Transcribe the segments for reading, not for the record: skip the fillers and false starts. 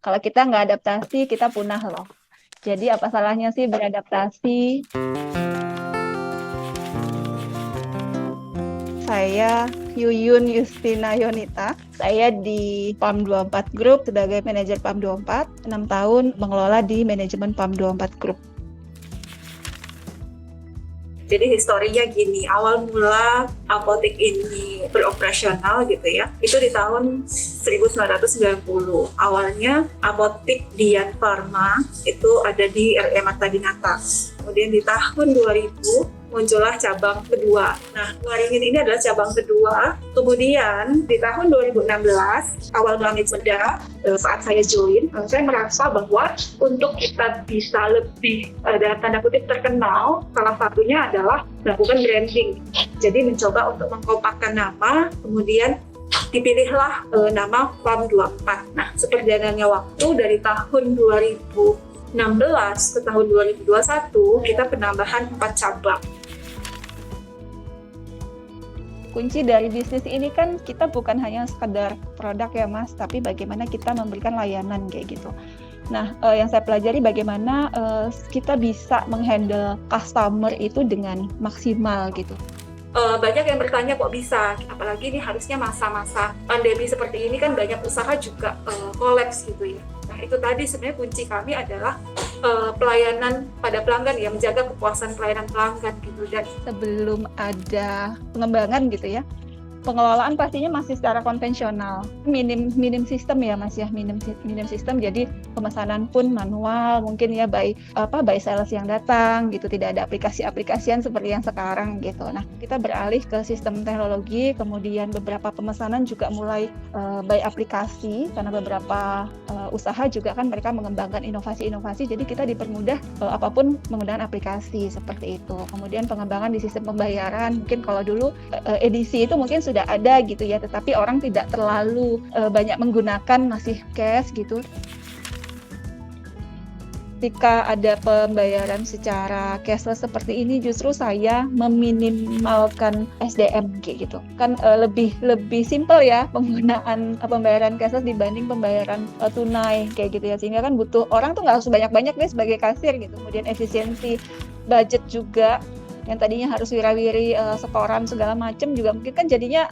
Kalau kita nggak adaptasi, kita punah loh. Jadi apa salahnya sih beradaptasi? Saya Yuyun Yustina Yonita. Saya di PAM 24 Group sebagai manajer PAM 24, 6 tahun mengelola di manajemen PAM 24 Group. Jadi historinya gini, awal mula apotek ini beroperasional gitu ya, itu di tahun 1990. Awalnya apotek Dian Pharma itu ada di RE Marta Dinata. Kemudian di tahun 2000 muncullah cabang kedua. Nah, Waringin ini adalah cabang kedua. Kemudian di tahun 2016, awal banget saat saya join, saya merasa bahwa untuk kita bisa lebih dalam tanda kutip terkenal, salah satunya adalah melakukan branding. Jadi mencoba untuk mengkompakkan nama, kemudian dipilihlah nama PAM 24. Nah, seperjalannya waktu dari tahun 2016 ke tahun 2021, kita penambahan 4 cabang. Kunci dari bisnis ini kan kita bukan hanya sekedar produk ya Mas, tapi bagaimana kita memberikan layanan kayak gitu. Nah, yang saya pelajari bagaimana kita bisa menghandle customer itu dengan maksimal gitu. Banyak yang bertanya kok bisa, apalagi ini harusnya masa-masa pandemi seperti ini kan banyak usaha juga kolaps gitu ya. Nah, itu tadi sebenarnya kunci kami adalah pelayanan pada pelanggan ya, menjaga kepuasan pelayanan pelanggan gitu. Dan sebelum ada pengembangan gitu ya, pengelolaan pastinya masih secara konvensional, minim sistem ya Mas ya, minim sistem. Jadi pemesanan pun manual, mungkin ya by sales yang datang gitu, tidak ada aplikasian seperti yang sekarang gitu. Nah, kita beralih ke sistem teknologi, kemudian beberapa pemesanan juga mulai by aplikasi, karena beberapa usaha juga kan mereka mengembangkan inovasi-inovasi, jadi kita dipermudah apapun menggunakan aplikasi seperti itu. Kemudian pengembangan di sistem pembayaran, mungkin kalau dulu edisi itu mungkin sudah ada gitu ya, tetapi orang tidak terlalu banyak menggunakan, masih cash gitu. Ketika ada pembayaran secara cashless seperti ini, justru saya meminimalkan SDM kayak gitu. Kan lebih simple ya penggunaan pembayaran cashless dibanding pembayaran tunai kayak gitu ya. Sehingga kan butuh orang tuh nggak harus banyak-banyak deh sebagai kasir gitu. Kemudian efisiensi budget juga, yang tadinya harus wira-wiri setoran segala macam juga mungkin kan jadinya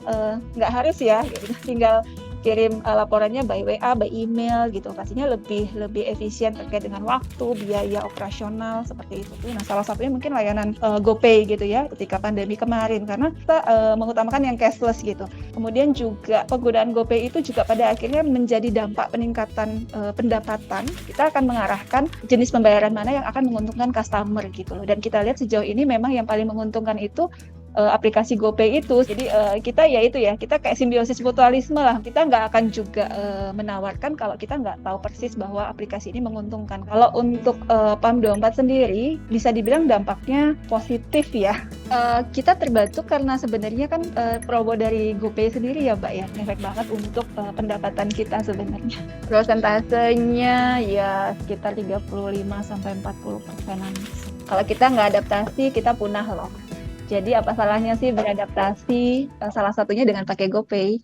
nggak harus ya gitu. Tinggal kirim laporannya by WA, by email gitu. Pastinya lebih efisien terkait dengan waktu, biaya operasional seperti itu. Nah, salah satunya mungkin layanan GoPay gitu ya ketika pandemi kemarin, karena kita mengutamakan yang cashless gitu. Kemudian juga penggunaan GoPay itu juga pada akhirnya menjadi dampak peningkatan pendapatan. Kita akan mengarahkan jenis pembayaran mana yang akan menguntungkan customer gitu loh. Dan kita lihat sejauh ini memang yang paling menguntungkan itu aplikasi GoPay itu. Jadi kita ya itu ya, kita kayak simbiosis mutualisme lah. Kita nggak akan juga menawarkan kalau kita nggak tahu persis bahwa aplikasi ini menguntungkan. Kalau untuk PAM 24 sendiri, bisa dibilang dampaknya positif ya. Kita terbantu karena sebenarnya kan promo dari GoPay sendiri ya Mbak ya, efek banget untuk pendapatan kita sebenarnya. Prosentasenya ya sekitar 35-40%. Kalau kita nggak adaptasi, kita punah loh. Jadi apa salahnya sih beradaptasi? Salah satunya dengan pakai GoPay.